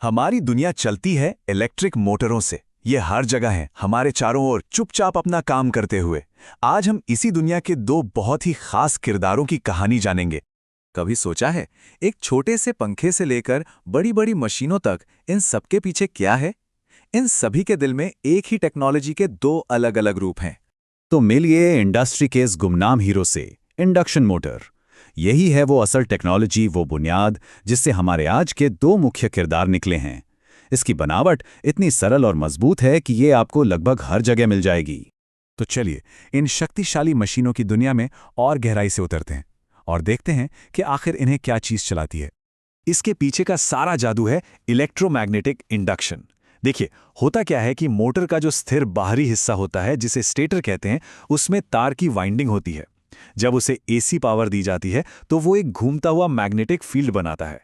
हमारी दुनिया चलती है इलेक्ट्रिक मोटरों से। ये हर जगह है, हमारे चारों ओर चुपचाप अपना काम करते हुए। आज हम इसी दुनिया के दो बहुत ही खास किरदारों की कहानी जानेंगे। कभी सोचा है, एक छोटे से पंखे से लेकर बड़ी बड़ी मशीनों तक इन सबके पीछे क्या है? इन सभी के दिल में एक ही टेक्नोलॉजी के दो अलग अलग रूप हैं। तो मिलिए इंडस्ट्री के इस गुमनाम हीरो से, इंडक्शन मोटर। यही है वो असल टेक्नोलॉजी, वो बुनियाद जिससे हमारे आज के दो मुख्य किरदार निकले हैं। इसकी बनावट इतनी सरल और मजबूत है कि ये आपको लगभग हर जगह मिल जाएगी। तो चलिए इन शक्तिशाली मशीनों की दुनिया में और गहराई से उतरते हैं और देखते हैं कि आखिर इन्हें क्या चीज चलाती है। इसके पीछे का सारा जादू है इलेक्ट्रोमैग्नेटिक इंडक्शन। देखिए, होता क्या है कि मोटर का जो स्थिर बाहरी हिस्सा होता है, जिसे स्टेटर कहते हैं, उसमें तार की वाइंडिंग होती है। जब उसे एसी पावर दी जाती है तो वो एक घूमता हुआ मैग्नेटिक फील्ड बनाता है।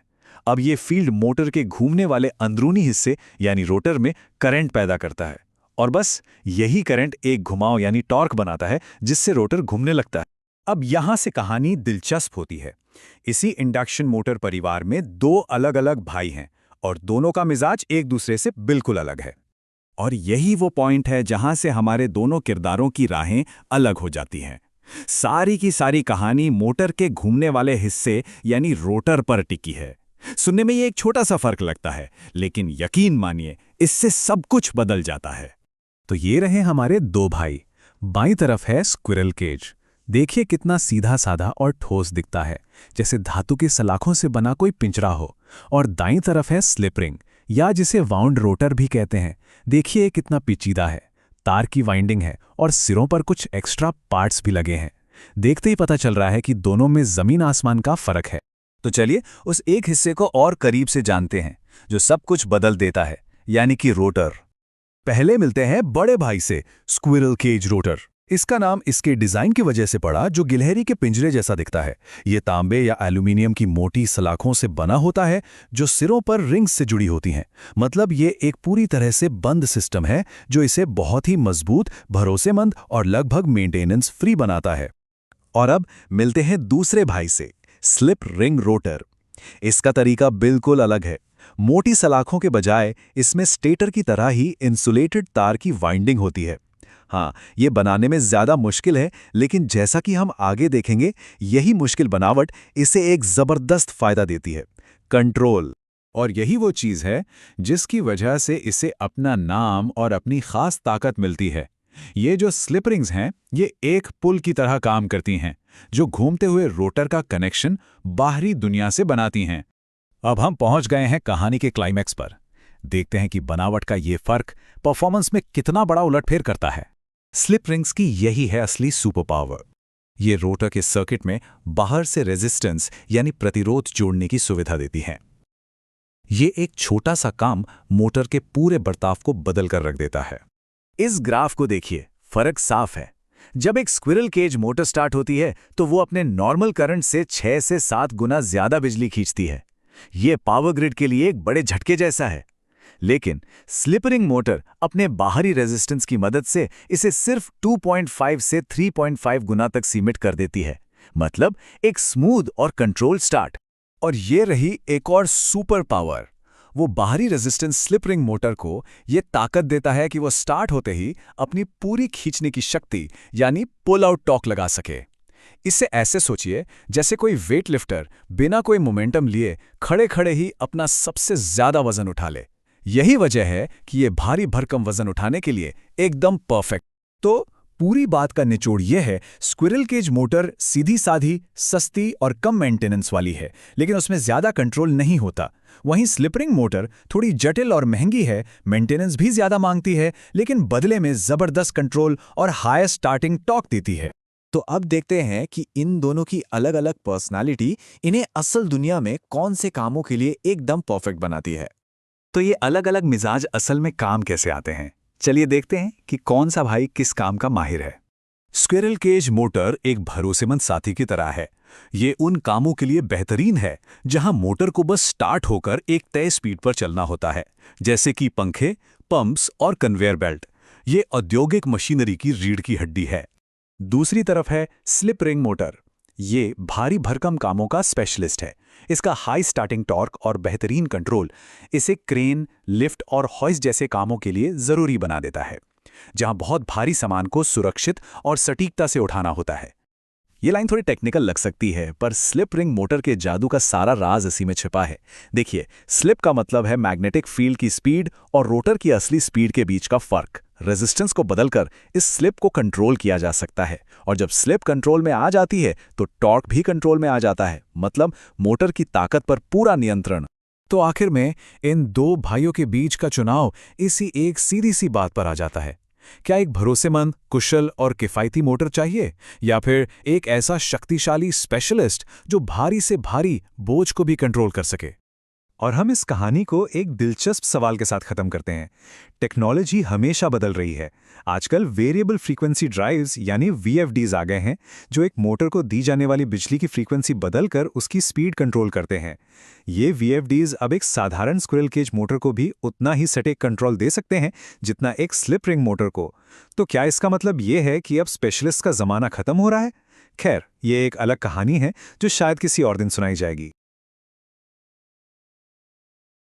अब ये फील्ड मोटर के घूमने वाले अंदरूनी हिस्से यानी रोटर में करंट पैदा करता है, और बस यही करंट एक घुमाव यानी टॉर्क बनाता है, जिससे रोटर घूमने लगता है। अब यहां से कहानी दिलचस्प होती है। इसी इंडक्शन मोटर परिवार में दो अलग अलग भाई हैं और दोनों का मिजाज एक दूसरे से बिल्कुल अलग है। और यही वो पॉइंट है जहां से हमारे दोनों किरदारों की राहें अलग हो जाती हैं। सारी की सारी कहानी मोटर के घूमने वाले हिस्से यानी रोटर पर टिकी है। सुनने में ये एक छोटा सा फर्क लगता है, लेकिन यकीन मानिए इससे सब कुछ बदल जाता है। तो ये रहे हमारे दो भाई। बाईं तरफ है स्क्विरल केज। देखिए कितना सीधा साधा और ठोस दिखता है, जैसे धातु की सलाखों से बना कोई पिंजरा हो। और दाईं तरफ है स्लिप रिंग, या जिसे वाउंड रोटर भी कहते हैं। देखिए कितना पेचीदा है, तार की वाइंडिंग है और सिरों पर कुछ एक्स्ट्रा पार्ट्स भी लगे हैं। देखते ही पता चल रहा है कि दोनों में जमीन आसमान का फर्क है। तो चलिए उस एक हिस्से को और करीब से जानते हैं जो सब कुछ बदल देता है, यानी कि रोटर। पहले मिलते हैं बड़े भाई से, स्क्विरल केज रोटर। इसका नाम इसके डिजाइन की वजह से पड़ा, जो गिलहरी के पिंजरे जैसा दिखता है। ये तांबे या एल्यूमिनियम की मोटी सलाखों से बना होता है, जो सिरों पर रिंग्स से जुड़ी होती हैं। मतलब ये एक पूरी तरह से बंद सिस्टम है, जो इसे बहुत ही मजबूत, भरोसेमंद और लगभग मेंटेनेंस फ्री बनाता है। और अब मिलते हैं दूसरे भाई से, स्लिप रिंग रोटर। इसका तरीका बिल्कुल अलग है। मोटी सलाखों के बजाय इसमें स्टेटर की तरह ही इंसुलेटेड तार की वाइंडिंग होती है। हाँ, ये बनाने में ज्यादा मुश्किल है, लेकिन जैसा कि हम आगे देखेंगे, यही मुश्किल बनावट इसे एक जबरदस्त फायदा देती है, कंट्रोल। और यही वो चीज है जिसकी वजह से इसे अपना नाम और अपनी खास ताकत मिलती है। ये जो स्लिप रिंग्स हैं, ये एक पुल की तरह काम करती हैं, जो घूमते हुए रोटर का कनेक्शन बाहरी दुनिया से बनाती हैं। अब हम पहुंच गए हैं कहानी के क्लाइमैक्स पर। देखते हैं कि बनावट का ये फर्क परफॉर्मेंस में कितना बड़ा उलटफेर करता है। स्लिप रिंग्स की यही है असली सुपर पावर। ये रोटर के सर्किट में बाहर से रेजिस्टेंस यानी प्रतिरोध जोड़ने की सुविधा देती हैं। ये एक छोटा सा काम मोटर के पूरे बर्ताव को बदल कर रख देता है। इस ग्राफ को देखिए, फर्क साफ है। जब एक स्क्विरल केज मोटर स्टार्ट होती है तो वो अपने नॉर्मल करंट से 6 से 7 गुना ज्यादा बिजली खींचती है। ये पावर ग्रिड के लिए एक बड़े झटके जैसा है। लेकिन स्लिप रिंग मोटर अपने बाहरी रेजिस्टेंस की मदद से इसे सिर्फ 2.5 से 3.5 गुना तक सीमित कर देती है। मतलब एक स्मूथ और कंट्रोल स्टार्ट। और ये रही एक और सुपर पावर। वो बाहरी रेजिस्टेंस स्लिप रिंग मोटर को ये ताकत देता है कि वो स्टार्ट होते ही अपनी पूरी खींचने की शक्ति यानी पुल आउट टॉर्क लगा सके। इससे ऐसे सोचिए जैसे कोई वेट लिफ्टर बिना कोई मोमेंटम लिए खड़े खड़े ही अपना सबसे ज्यादा वजन उठा ले। यही वजह है कि ये भारी भरकम वजन उठाने के लिए एकदम परफेक्ट। तो पूरी बात का निचोड़ यह है, स्क्विरल केज मोटर सीधी साधी, सस्ती और कम मेंटेनेंस वाली है, लेकिन उसमें ज्यादा कंट्रोल नहीं होता। वहीं स्लिप रिंग मोटर थोड़ी जटिल और महंगी है, मेंटेनेंस भी ज्यादा मांगती है, लेकिन बदले में जबरदस्त कंट्रोल और हाई स्टार्टिंग टॉर्क देती है। तो अब देखते हैं कि इन दोनों की अलग अलग पर्सनालिटी इन्हें असल दुनिया में कौन से कामों के लिए एकदम परफेक्ट बनाती है। तो ये अलग अलग मिजाज असल में काम कैसे आते हैं, चलिए देखते हैं कि कौन सा भाई किस काम का माहिर है। स्क्विरल केज मोटर एक भरोसेमंद साथी की तरह है। ये उन कामों के लिए बेहतरीन है जहां मोटर को बस स्टार्ट होकर एक तय स्पीड पर चलना होता है, जैसे कि पंखे, पंप्स और कन्वेयर बेल्ट। ये औद्योगिक मशीनरी की रीढ़ की हड्डी है। दूसरी तरफ है स्लिप रिंग मोटर। ये भारी भरकम कामों का स्पेशलिस्ट है। इसका हाई स्टार्टिंग टॉर्क और बेहतरीन कंट्रोल इसे क्रेन, लिफ्ट और हॉइस्ट जैसे कामों के लिए ज़रूरी बना देता है, जहां बहुत भारी सामान को सुरक्षित और सटीकता से उठाना होता है। ये लाइन थोड़ी टेक्निकल लग सकती है, पर स्लिप रिंग मोटर के जादू का सारा राज इसी में छिपा है। देखिए, स्लिप का मतलब है मैग्नेटिक फील्ड की स्पीड और रोटर की असली स्पीड के बीच का फर्क। रेजिस्टेंस को बदलकर इस स्लिप को कंट्रोल किया जा सकता है, और जब स्लिप कंट्रोल में आ जाती है तो टॉर्क भी कंट्रोल में आ जाता है, मतलब मोटर की ताकत पर पूरा नियंत्रण। तो आखिर में इन दो भाइयों के बीच का चुनाव इसी एक सीधी सी बात पर आ जाता है। क्या एक भरोसेमंद, कुशल और किफ़ायती मोटर चाहिए, या फिर एक ऐसा शक्तिशाली स्पेशलिस्ट जो भारी से भारी बोझ को भी कंट्रोल कर सके? और हम इस कहानी को एक दिलचस्प सवाल के साथ खत्म करते हैं। टेक्नोलॉजी हमेशा बदल रही है। आजकल वेरिएबल फ्रीक्वेंसी ड्राइव्स यानी वीएफडीज आ गए हैं, जो एक मोटर को दी जाने वाली बिजली की फ्रीक्वेंसी बदलकर उसकी स्पीड कंट्रोल करते हैं। ये वीएफडीज अब एक साधारण स्क्विरल केज मोटर को भी उतना ही सटीक कंट्रोल दे सकते हैं जितना एक स्लिप रिंग मोटर को। तो क्या इसका मतलब ये है कि अब स्पेशलिस्ट का जमाना खत्म हो रहा है? खैर, ये एक अलग कहानी है जो शायद किसी और दिन सुनाई जाएगी।